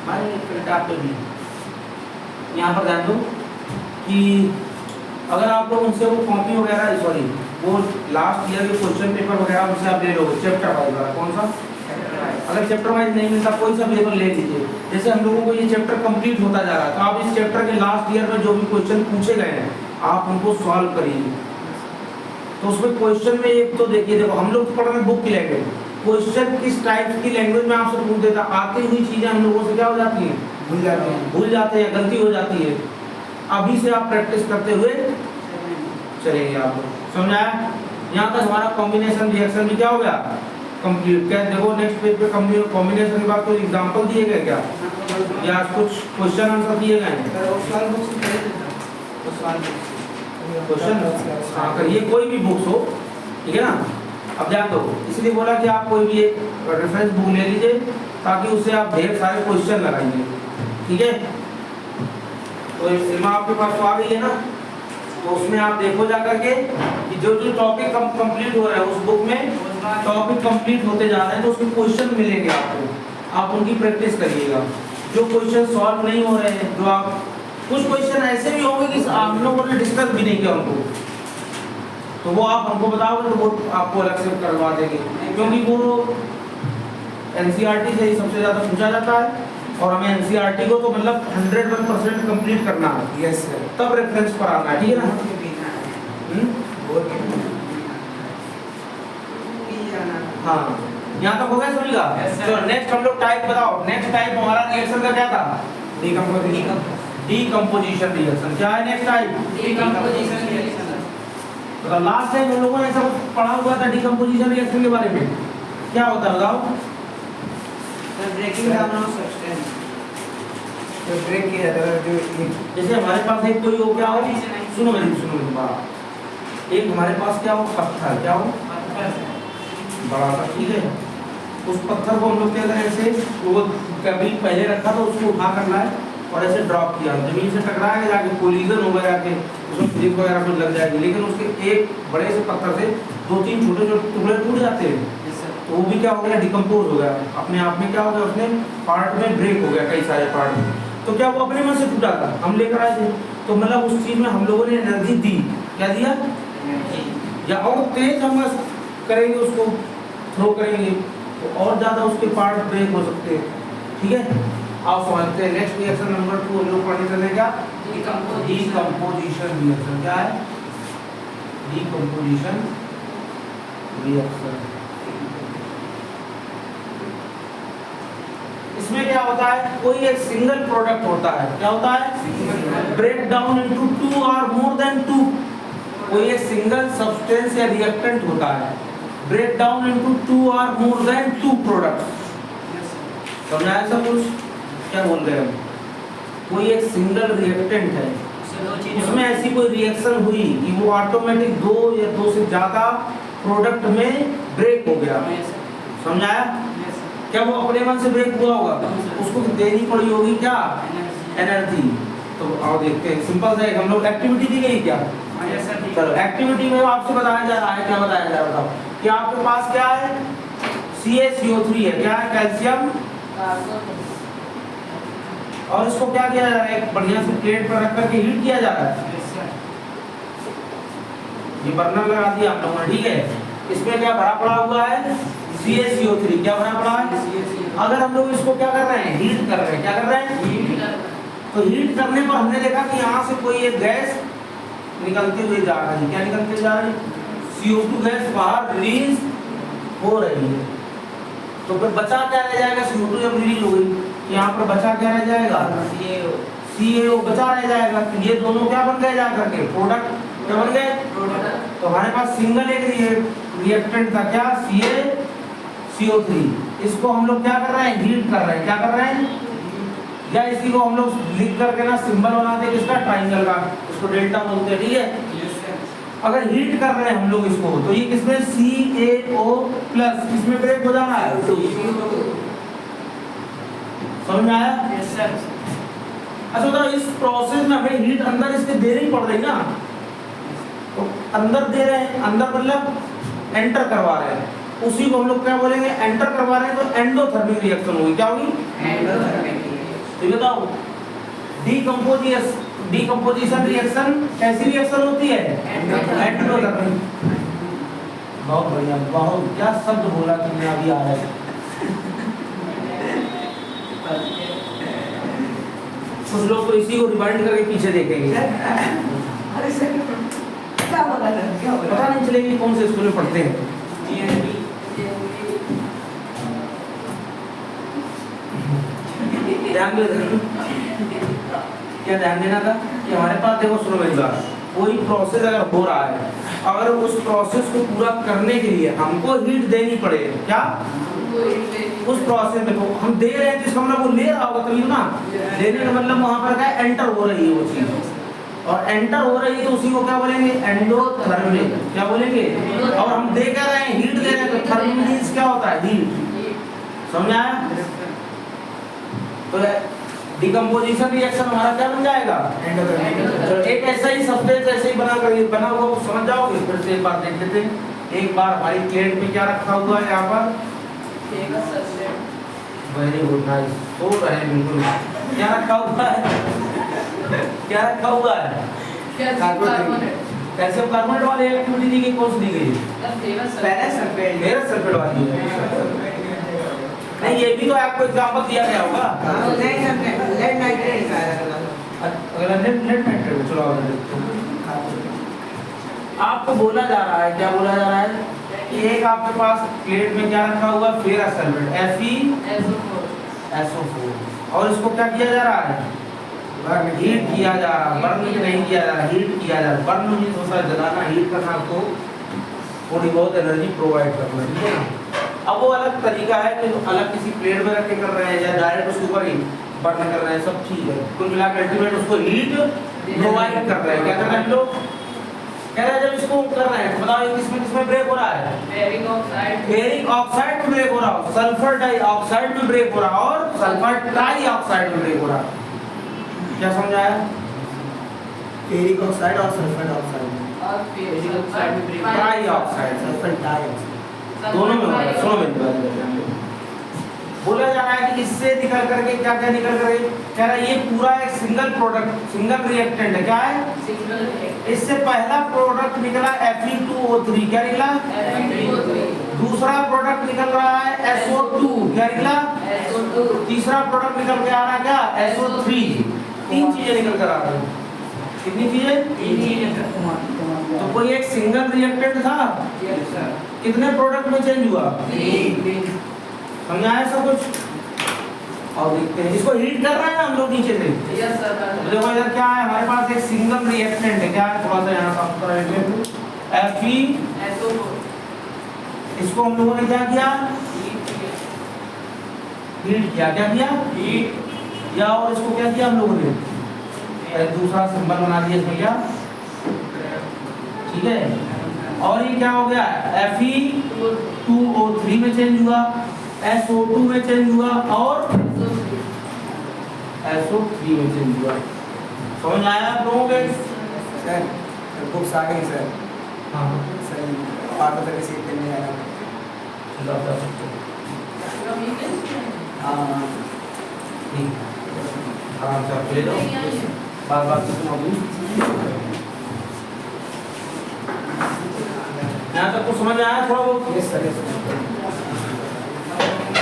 भाई फिल्टर पे भी यहाँ पर ध्यान दो कि अगर आप लोग उनसे वो कॉपी वगैरह सॉरी वो लास्ट ईयर के क्वेश्चन पेपर वगैरह उनसे आप ले लोगे चैप्टर वाइज वाला, कौन सा, अगर चैप्टर वाइज नहीं मिलता कोई सा पेपर ले लीजिए। जैसे हम लोगों को ये चैप्टर कंप्लीट होता जा रहा है, तो आप इस चैप्टर के लास्ट ईयर में जो भी क्वेश्चन पूछे गए हैं आप उनको सॉल्व करिए। तो उसमें क्वेश्चन में एक तो देखिए, देखो हम लोग पढ़ रहे हैं बुक की लैंग्वेज, क्वेश्चन किस टाइप की लैंग्वेज में आपसे पूछ देता, आती हुई चीजें हम लोगों से क्या हो जाती हैं, भूल जाते हैं, गलती हो जाती है। अभी से आप प्रैक्टिस करते हुए चलेंगे। आप समझ आया? यहाँ तक हमारा कॉम्बिनेशन रिएक्शन भी क्या हो गया, कंप्लीट। क्या देखो नेक्स्ट पेज पे कॉम्बिनेशन के बाद कोई एग्जांपल दिए गए क्या, या कुछ क्वेश्चन आंसर दिए गए हैं? क्वेश्चन हाँ करिए, कोई भी बुक्स हो, ठीक है ना। अब ध्यान दो, इसलिए बोला कि आप कोई भी एक रेफरेंस बुक ले लीजिए ताकि उससे आप ढेर सारे क्वेश्चन लगाइए, ठीक है। तो इसमें आपके पास तो आ गई है ना, तो उसमें आप देखो जा करके कि जो जो टॉपिक कंप्लीट हो रहा है उस बुक में टॉपिक कंप्लीट होते जा रहे हैं तो उसके क्वेश्चन मिलेंगे आपको, आप उनकी प्रैक्टिस करिएगा। जो क्वेश्चन सॉल्व नहीं हो रहे हैं, जो आप कुछ क्वेश्चन ऐसे भी होंगे कि आप लोगों ने डिस्कस भी नहीं किया उनको, तो वो आप हमको बताओगे तो वो आपको अलग से करवा देंगे, क्योंकि वो एनसीईआरटी से ही सबसे ज़्यादा पूछा जाता है और हमें एनसीईआरटी को तो मतलब 101% कंप्लीट करना है। Yes sir. तब रेफरेंस पर आना है, ठीक है ना। हाँ यहाँ तक हो गया सभी का। चलो नेक्स्ट हम लोग टाइप बताओ। नेक्स्ट टाइप हमारा रिएक्शन का क्या था, डीकंपोजिशन रिएक्शन। क्या है नेक्स्ट टाइप, डीकंपोजिशन रिएक्शन। तो लास्ट टाइम हम लोगों ने सब पढ़ा हुआ था डीकंपोजिशन रिएक्शन के बारे में, क्या होता है बताओ। ब्रेकिंग डाउन ऑफ सब्सटेंस, तो ब्रेक किया जाता है जो जैसे हमारे पास एक कोई हो, क्या हो, सुनो मेरी बात, एक हमारे पास क्या हो, पत्थर, क्या हो, बड़ा सा, ठीक है। उस पत्थर को हम लोग क्या करें, ऐसे वो कभी पहले रखा तो उसको उठा करना है और ऐसे ड्रॉप किया, जमीन से टकराएगा, जाके कोलिजन होगा, जाके उसमें फिजिक्स वगैरह कुछ लग जाएगी, लेकिन उसके एक बड़े से पत्थर से 2-3 छोटे छोटे टुकड़े टूट जाते हैं, तो वो भी क्या हो गया, डिकम्पोज हो गया अपने आप में, क्या हो गया, उसने पार्ट में ब्रेक हो गया, कई सारे पार्ट में। तो क्या वो अपने मन से टूटा था, हम लेकर आए थे, तो मतलब उस चीज़ में हम लोगों ने एनर्जी दी, क्या दिया, या और तेज हम करेंगे उसको, थ्रो करेंगे तो और ज़्यादा उसके पार्ट ब्रेक हो सकते हैं, ठीक है। आप समझते हैं। नेक्स्ट रिएक्शन नंबर 2 हम लोग पढ़ने चले, क्या, डीकंपोजिशन रिएक्शन। क्या है डीकंपोजिशन रिएक्शन। इसमें क्या होता है, कोई एक सिंगल प्रोडक्ट होता है, क्या होता है, ब्रेक डाउन इनटू 2 और मोर देन 2। कोई एक सिंगल सब्सटेंस या रिएक्टेंट होता है, ब्रेक डाउन इनटू 2 और मोर देन 2 प्रोडक्ट्स। समझाया सब कुछ, क्या बोल रहे हैं, कोई एक सिंगल रिएक्टेंट है, उसमें ऐसी कोई रिएक्शन हुई कि वो ऑटोमेटिक 2 या 2 से ज्यादा प्रोडक्ट में ब्रेक हो गया। समझाया? क्या वो अपने मन से ब्रेक हुआ होगा, उसको देनी पड़ी होगी क्या, एनर्जी। तो आओ देखते हैं, सिंपल सा एक हम लोग एक्टिविटी दी गई क्या, चलो एक्टिविटी में आपसे बताया जा रहा है, क्या बताया जा रहा है बताओ, कि आपके पास क्या है, CaCO3 है, क्या है, कैल्शियम, और इसको क्या किया जा रहा है, एक बढ़िया से प्लेट पर रख करके हीट किया जा रहा है। ये बर्नर लगा दिया आप लोगों ने, ठीक है। इसमें क्या भरा पड़ा हुआ है, CaCO3, क्या भरा पड़ा है। अगर हम लोग इसको क्या कर रहे हैं, हीट कर रहे हैं, क्या कर रहे हैं, तो हीट करने पर हमने देखा कि यहाँ से कोई एक गैस निकलते हुए जा रही है, क्या निकलते जा रही है, CO2 गैस बाहर रिलीज हो रही है। तो फिर बचा क्या रह जाएगा, CO2 जब रिलीज हो गई, यहाँ पर बचा क्या रह जाएगा, CaO बचा रह जाएगा। तो ये दोनों क्या बन गए जा करके, प्रोडक्ट क्या बन गए, प्रोडक्ट। तो हमारे पास सिंगल एक रिएक्टेंट था, क्या, CaCO3। इसको हम लोग क्या कर रहे हैं, हीट कर रहे हैं, क्या कर रहे हैं, या इसी को हम लोग लिख करके ना सिंबल बनाते हैं किसका, ट्राइंगल का, इसको डेल्टा बोलते हैं, ठीक है। अगर हीट कर रहे हैं हम लोग इसको तो ये किसमें CaO प्लस किसमें ब्रेक हो जाना है? समझ में आया? Yes, sir. अच्छा तो इस प्रोसेस में हमें हीट अंदर इसके देनी पड़ रही ना, तो अंदर दे रहे हैं, अंदर मतलब एंटर करवा रहे हैं, उसी को हम लोग क्या बोलेंगे? एंटर करवा रहे हैं तो एंडोथर्मिक रिएक्शन होगी। क्या होगी? तो ये बताओ डीकंपोजिशन रिएक्शन कैसी रिएक्शन होती है? एंडोथर्मिक। बहुत बढ़िया, बहुत क्या शब्द बोला तुमने अभी आ रहा है। कुछ लोग तो इसी को रिवाइंड करके पीछे देखेंगे, अरे सर क्या बोला था? क्या बोला? पता नहीं चलेगी कौन से स्कूल में पढ़ते हैं। ध्यान दे, क्या ध्यान देना था कि हमारे पास देखो, सुनो मेरी बात, कोई प्रोसेस अगर हो रहा है, अगर उस प्रोसेस को पूरा करने के लिए हमको हीट देनी पड़े, क्या उस प्रोसेस में तो हम दे रहे हैं, जिसका मतलब वो ले रहा होगा तभी ना, देने का मतलब वहां पर क्या एंटर हो रही है वो चीज, और एंटर हो रही है तो उसी को क्या बोलेंगे? एंडोथर्मिक। क्या बोलेंगे? और हम दे क्या रहे हैं? हीट दे रहे हैं, तो थर्मिक मींस क्या होता है? हीट। समझ आया? तो डिकम्पोजिशन रिएक्शन हमारा क्या बन जाएगा? तो एक ऐसा ही सब्सटेंस ऐसे ही बना हुआ समझ जाओगे। फिर से एक बार देख लेते हैं। एक बार हमारी प्लेट में क्या रखा हुआ है? यहाँ पर वेरी गुड, नाइस, सो रहे हैं बिल्कुल। क्या रखा हुआ है? क्या रखा हुआ है? कैल्शियम कार्बोनेट वाली एक्टिविटी दी गई, कौन सी दी गई? Ferrous sulphate. फेरस सल्फेट वाली है। नहीं, ये भी तो आपको एग्जांपल दिया गया होगा। नहीं सर, लेड नाइट्रेट का है। अगर लेड नाइट्रेट, चलो और देखते हैं। आपको बोला जा रहा है, क्या बोला जा रहा है? एक आपके पास प्लेट में क्या रखा हुआ? फेरस सल्फेट FeSO4, और इसको क्या किया जा रहा है? हीट किया जा रहा है। बर्न नहीं किया जा रहा, हीट किया जा रहा है। बर्न मींस थोड़ा जलाना, हीट करना, तो थोड़ी बहुत एनर्जी प्रोवाइड करना, ठीक है ना। अब वो अलग तरीका है कि अलग किसी प्लेट में रख के कर रहे हैं या डायरेक्ट उसके ऊपर ही बर्न कर रहे हैं, सब ठीक है। कुल मिलाकर अल्टीमेट उसको हीट प्रोवाइड कर रहे हैं। क्या कर रहे हैं हम लोग? कह रहे हैं जब इसको कर रहे हैं, बताओ ये किसमें ब्रेक हो रहा है? फेरिक ऑक्साइड में ब्रेक हो रहा है, सल्फर डाइऑक्साइड में ब्रेक हो रहा है, और सल्फर ट्राइऑक्साइड में ब्रेक हो रहा है। क्या समझाया? फेरिक ऑक्साइड और sulphur oxide, trioxide, sulphur dioxide दोनों में हो रहा है। सुनो मेरी बात, बोला जा रहा है कि इससे निकल करके क्या क्या निकल करके, कह रहा है ये पूरा एक सिंगल प्रोडक्ट, सिंगल रिएक्टेंट है। क्या है? इससे पहला प्रोडक्ट निकला Fe2O3, क्या निकला? दूसरा प्रोडक्ट निकल रहा है SO2, क्या निकला? तीसरा प्रोडक्ट निकल के आ रहा है क्या? SO3। तीन चीजें निकल कर आ रही हैं। कितनी चीजें? तो कोई एक सिंगल रिएक्टेंट था, कितने प्रोडक्ट में चेंज हुआ? समझ आया सब कुछ? और देखते हैं, इसको हीट कर रहे हैं हम लोग नीचे से। देखो इधर क्या है, हमारे पास एक सिंगल रिएक्टेंट है। क्या है? थोड़ा सा यहाँ साफ कर लेते हैं। Fe, इसको हम लोगों ने क्या किया? हीट किया। क्या किया? हीट। या और इसको क्या किया हम लोगों ने? दूसरा सिंबल बना दिया इसमें, क्या? ठीक है। और ये क्या हो गया? Fe2O3 में चेंज हुआ, SO2 में चेंज हुआ, और SO3 में चेंज हुआ। समझ आया आप लोगों के? सर बुक्स आ गई सर। हाँ सर पार्ट तक सीट करने आया। हाँ ठीक, आराम से आप ले लो, बार बार सुनो। यहाँ तक तो समझ आया थोड़ा बहुत? Yes sir, yes sir.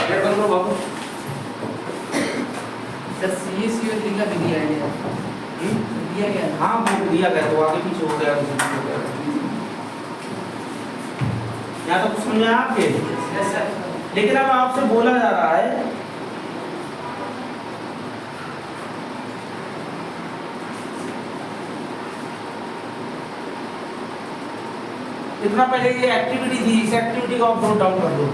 Gate बंद करो बाबू। दिया गया। हाँ वो दिया गया, तो आगे पीछे हो गया। यहाँ तक तो समझ आया आपके? लेकिन अब आपसे बोला जा रहा है इतना पहले ये एक्टिविटी थी, इस एक्टिविटी को आप नोट डाउन कर दो।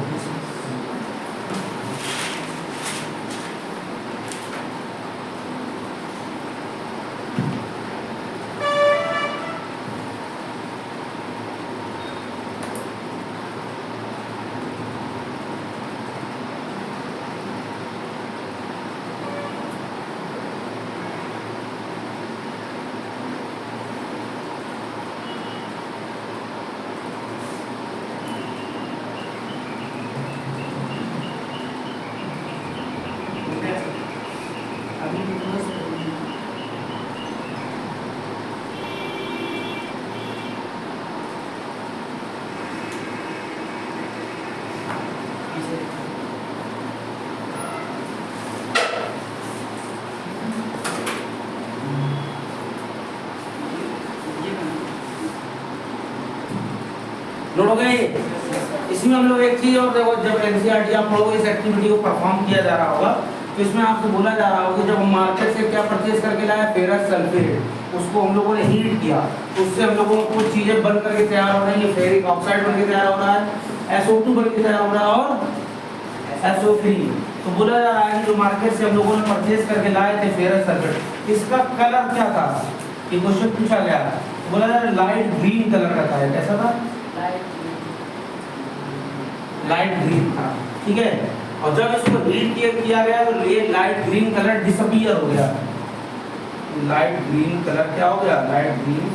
नोट हो गए? इसमें हम लोग एक चीज और देखो, जब एनसीईआरटी आप पढ़ोगे, इस एक्टिविटी को परफॉर्म किया जा रहा होगा, तो इसमें आपको बोला जा रहा होगा जब हम मार्केट से क्या परचेज करके लाए, फेरस सल्फेट, उसको हम लोगों ने हीट किया, उससे हम लोगों को कुछ चीजें बन करके तैयार हो रही है, फेरिक ऑक्साइड बन के तैयार हो रहा है, SO2 बन के तैयार हो रहा है और SO3। तो बोला जा रहा है कि जो मार्केट से हम लोगों ने परचेज करके लाए थे फेरस सल्फेट, इसका कलर क्या था, ये क्वेश्चन पूछा गया। बोला जा रहा है लाइट ग्रीन कलर का था। कैसा था? लाइट ग्रीन था, ठीक है। और जब इसको हीट किया गया तो ये लाइट ग्रीन कलर डिसअपीयर हो गया। लाइट ग्रीन कलर क्या हो गया? Light green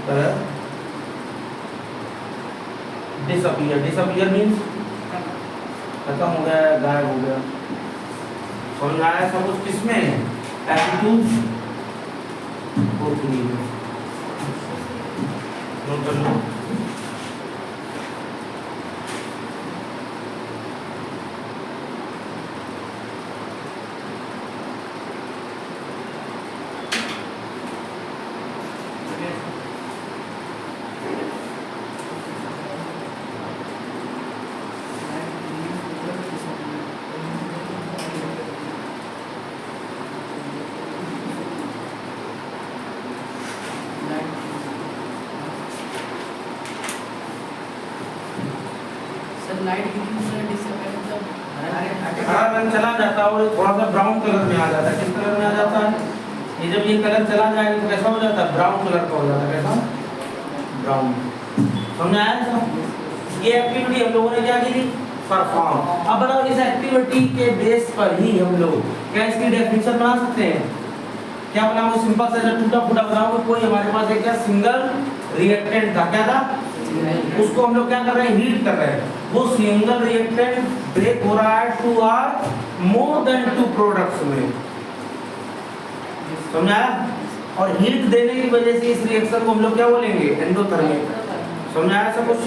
colour disappear means खत्म हो गया, गायब हो गया। समझ आया सब कुछ? किसमें? एप्टीट्यूड को थ्री में। नोट कर लो। लाइट ग्रीन से डिसअपीयर मतलब हरा रंग चला जाता है और थोड़ा सा ब्राउन कलर में आ जाता है। किस कलर में आ जाता है? ये जब ये कलर चला जाएगा तो कैसा हो जाता है? ब्राउन कलर का हो जाता है। कैसा? ब्राउन। समझ आया सब? ये एक्टिविटी हम लोगों ने क्या की थी? परफॉर्म। अब बताओ इस एक्टिविटी के बेस पर ही हम लोग क्या इसकी डेफिनेशन बना सकते हैं? क्या बनाओगे? सिंपल सा टूटा फूटा बनाओगे। कोई हमारे पास एक क्या सिंगल रिएक्टेंट था, क्या था? उसको हम लोग क्या कर रहे हैं? हीट कर रहे हैं। वो सिंगल रिएक्टेंट ब्रेक हो रहा है 2 और मोर देन 2 प्रोडक्ट्स में। समझा? और हीट देने की वजह से इस रिएक्शन को हम लोग क्या बोलेंगे? एंडोथर्मिक। समझा सब कुछ?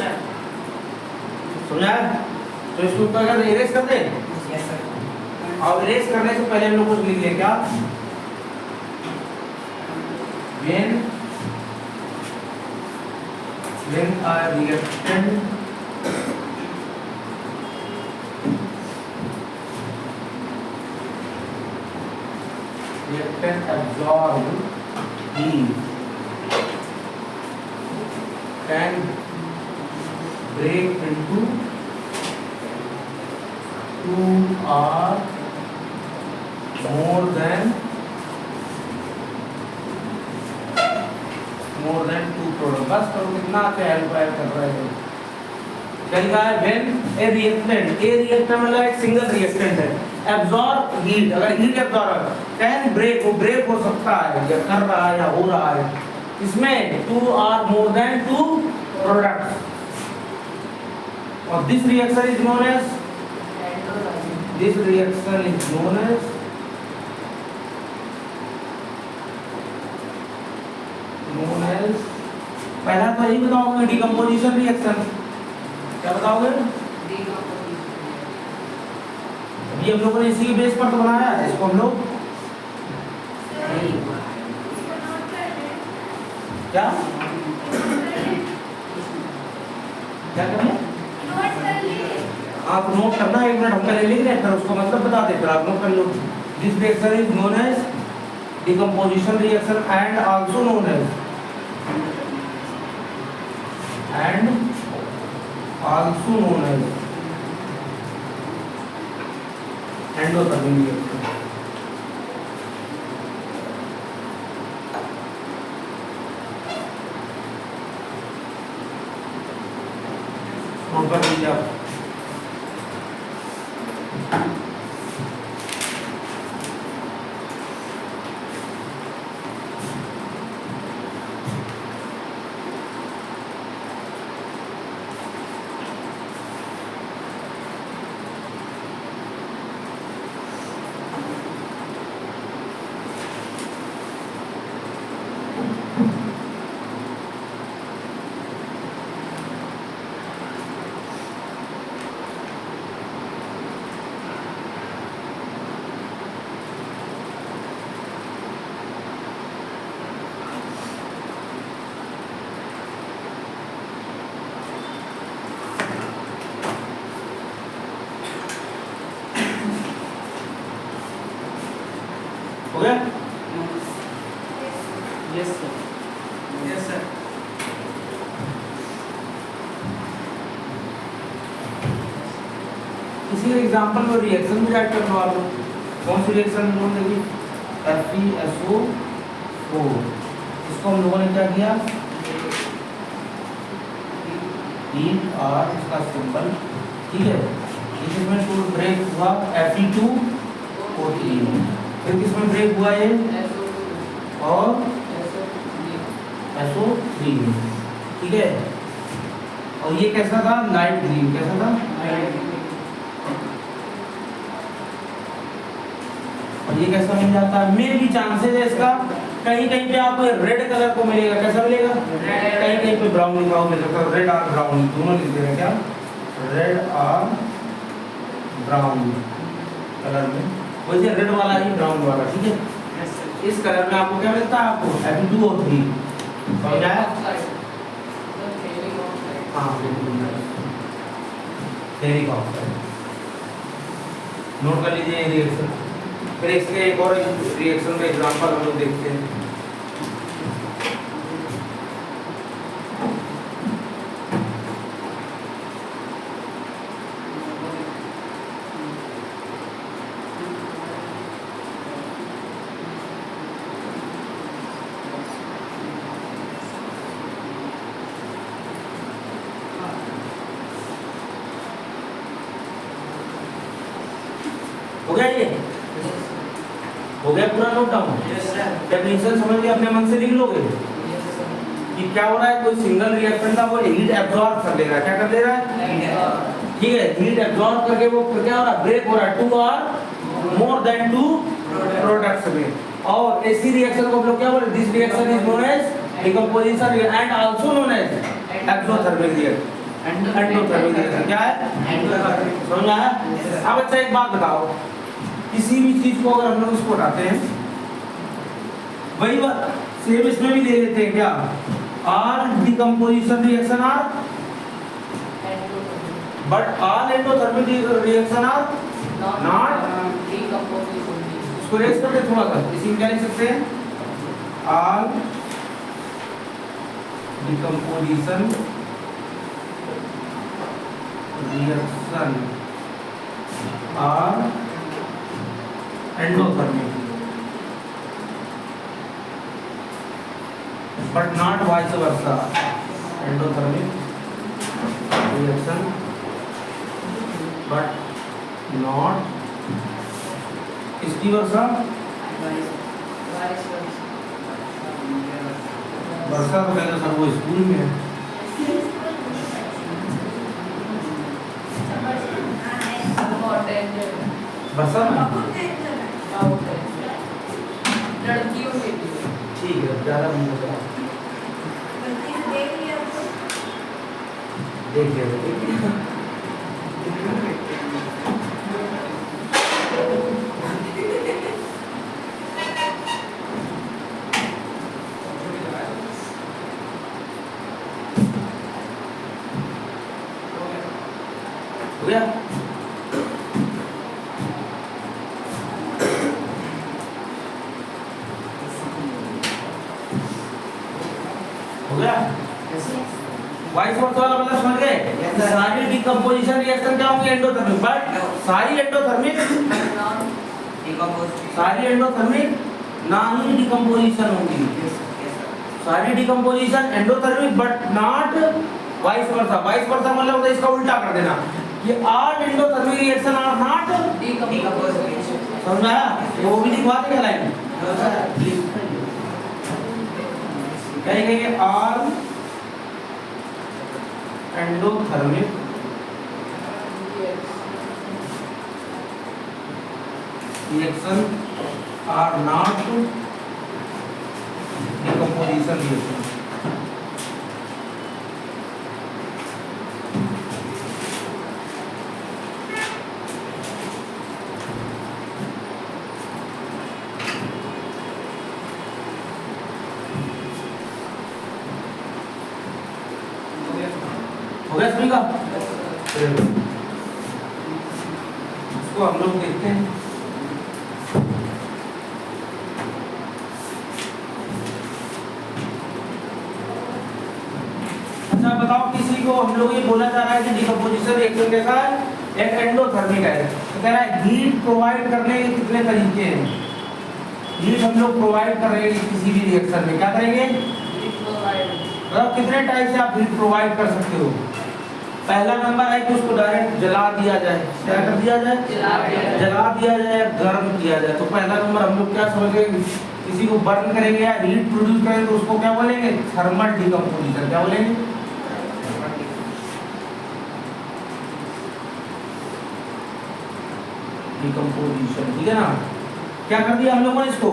समझा? तो इसको क्या कर इरेज कर दे। और इरेज करने से पहले हम लोग कुछ लिख ले। क्या? when a reactant absorb heat can break into 2 or more than 2 product. बस करो कितना हेल्प कर रहा है। क्या लिखा है? व्हेन ए रिएक्टेंट मतलब एक सिंगल रिएक्टेंट है, एब्जॉर्ब हीट, अगर हीट एब्जॉर्ब कैन ब्रेक, वो ब्रेक हो सकता है या कर रहा है या हो रहा है इसमें 2 और मोर देन 2 प्रोडक्ट्स। और this reaction is known as पहला तो यही बताओगे डिकम्पोजिशन रिएक्शन। क्या बताओगे? अभी हम लोगों ने इसी बेस पर तो बनाया है। इसको हम लोग क्या क्या करें? आप नोट करना, 1 मिनट हम पहले लिख रहे हैं, फिर उसको मतलब बता दे, फिर आप नोट कर लो। This reaction is known as decomposition reaction and also known as endothermic reaction. Note कर लीजिए आप। हो गया? Yes sir. Yes sir. इसी एग्जांपल में रिएक्शन भी राइट करने वाला हूँ। कौन सी रिएक्शन हम लोगों ने देखी? FeSO4। इसको हम लोगों ने क्या किया? हीट और इसका सिंबल, ठीक है। इसमें टू ब्रेक हुआ Fe2O3, फिर किसमें ब्रेक हुआ ये? और SO3, ठीक है। और ये कैसा था? Light green. कैसा था? और ये कैसा मिल जाता है? मे भी चांसेस है इसका कहीं कहीं पे आपको रेड कलर को मिलेगा। कैसा मिलेगा? कहीं कहीं पे ब्राउन लिखा हुआ मिलेगा। रेड और ब्राउन दोनों लिख देगा। क्या? रेड और ब्राउन कलर में, वैसे रेड वाला ही ब्राउन वाला, ठीक है। इस कलर में आपको क्या मिलता है? आपको Fe2O3 समझ आया? हाँ, फेरिक ऑक्साइड नोट कर लीजिए ये रिएक्शन। फिर इसके एक और रिएक्शन का एग्जांपल हम लोग देखते हैं। हो गया ये? हो गया पूरा नोट डाउन? डेफिनेशन समझ के अपने मन से लिख लोगे कि क्या हो रहा है। कोई सिंगल रिएक्शन था, वो हीट एब्जॉर्ब कर ले रहा है। क्या कर ले रहा है? ठीक है, हीट एब्जॉर्ब करके वो क्या हो रहा है? ब्रेक हो रहा है 2 और मोर देन 2 प्रोडक्ट्स में। और ऐसी रिएक्शन को हम लोग क्या बोलते हैं? This reaction is known as decomposition and also known as exothermic reaction. Endothermic reaction क्या है? समझ आया? अब अच्छा एक बात बताओ, किसी भी चीज को अगर हम लोग इसको उठाते हैं, वही बात सेम इसमें भी ले लेते हैं। क्या? Are decomposition reaction are, but all endothermic reaction are not decomposition. इसको रेस करते थोड़ा सा, इसी में क्या लिख सकते हैं? All decomposition reaction are endothermic but not vice versa. Endothermic reaction but not इसकी वर्षा वर्षा तो कहते सर वो स्कूल में है। वर्षा में लड़कियों में ठीक है, ज़्यादा नहीं होता। देखिए हो गया? हो गया? वाइस वर्सा वाला मतलब समझ गए? सारी डिकम्पोजिशन रिएक्शन क्या होंगी? एंडोथर्मिक। बट सारी एंडोथर्मिक ना ही डिकम्पोजिशन होंगी। सारी decomposition endothermic but not vice versa. Vice versa मतलब होता है इसका उल्टा कर देना कि all endothermic reaction are not decomposition. समझ आया? वो भी लिखवा देंगे लाइन कहेंगे all endothermic reaction are not decomposition reaction. हो गया सभी का? इसको हम लोग देखते हैं। को हम लोग ये बोला जा रहा है कि डिकम्पोजिशन रिएक्शन कैसा है, एक एंडोथर्मिक है। तो कह रहा है हीट प्रोवाइड करने के कितने तरीके हैं। हीट हम लोग प्रोवाइड करेंगे किसी भी रिएक्शन में, क्या करेंगे, मतलब कितने टाइप से आप हीट प्रोवाइड कर सकते हो। पहला नंबर है कि उसको डायरेक्ट जला दिया जाए, क्या कर दिया जाए, जला दिया जाए, गर्म किया जाए। तो पहला नंबर हम लोग क्या समझ गए, किसी को बर्न करेंगे या हीट प्रोड्यूस करेंगे तो उसको क्या बोलेंगे, थर्मल डिकम्पोजिशन। क्या बोलेंगे, डिकम्पोजिशन, ठीक है ना। क्या कर दिया हम लोगों ने, इसको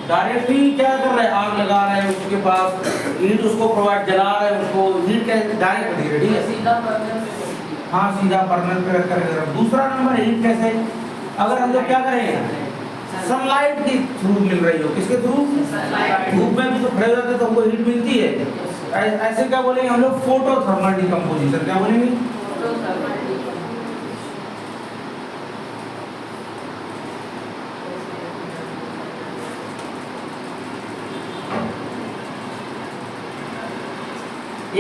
डायरेक्टली क्या कर रहे हैं, आग लगा रहे हैं उसके पास, हीट उसको प्रोवाइड, जला रहे हैं उसको, हीट कैसे डायरेक्ट दे रहे हैं, हाँ सीधा बर्नर पे रख कर। दूसरा नंबर हीट कैसे, अगर हम लोग क्या करें, सनलाइट के थ्रू मिल रही हो, किसके थ्रू, धूप में भी तो खड़े रहते तो हमको हीट मिलती है, ऐसे क्या बोलेंगे हम लोग, फोटो थर्मल डिकम्पोजिशन। क्या बोलेंगे,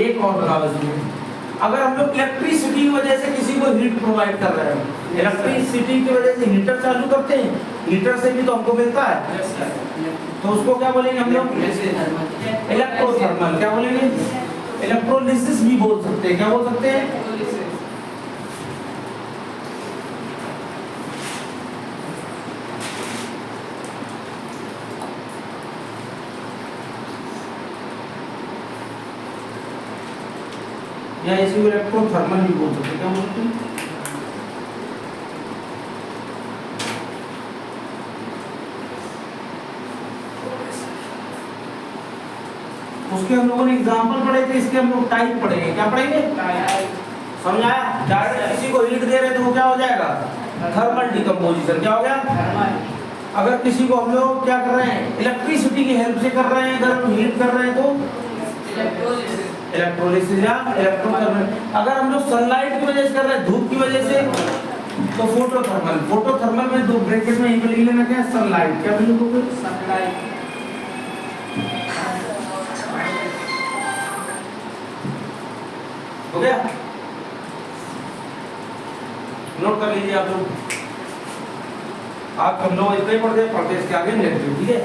एक और बताओ इसमें, अगर हम लोग इलेक्ट्रिसिटी की वजह से किसी को हीट प्रोवाइड कर रहे हैं, इलेक्ट्रिसिटी की वजह से हीटर चालू करते हैं, हीटर से भी तो हमको मिलता है, तो उसको क्या बोलेंगे हम लोग, इलेक्ट्रोथर्मल। क्या बोलेंगे, इलेक्ट्रोलिसिस भी बोल सकते हैं। क्या बोल सकते हैं, या इसी को इलेक्ट्रोथर्मल भी बोल सकते हैं। क्या बोलते हैं, उसके हम लोगों ने एग्जांपल पढ़े थे, इसके हम लोग टाइप पढ़ेंगे। क्या पढ़ेंगे, समझाया। डायरेक्ट किसी को हीट दे रहे हैं तो वो क्या हो जाएगा, थर्मल डिकम्पोजिशन। क्या हो गया, अगर किसी को हम लोग क्या कर रहे हैं, इलेक्ट्रिसिटी की हेल्प से कर रहे हैं, अगर हम हीट कर रहे हैं तो इलेक्ट्रोलिसिस या इलेक्ट्रोथर्मल। अगर हम लोग सनलाइट की वजह से कर रहे हैं, धूप की वजह से, तो फोटोथर्मल। फोटोथर्मल में दो ब्रैकेट में लिख लेना, क्या, सनलाइट। क्या लिखोगे, सनलाइट। हो गया, नोट कर लीजिए आप लोग। आप हम लोग इतने पढ़ते इसके आगे नेगेटिव, ठीक है।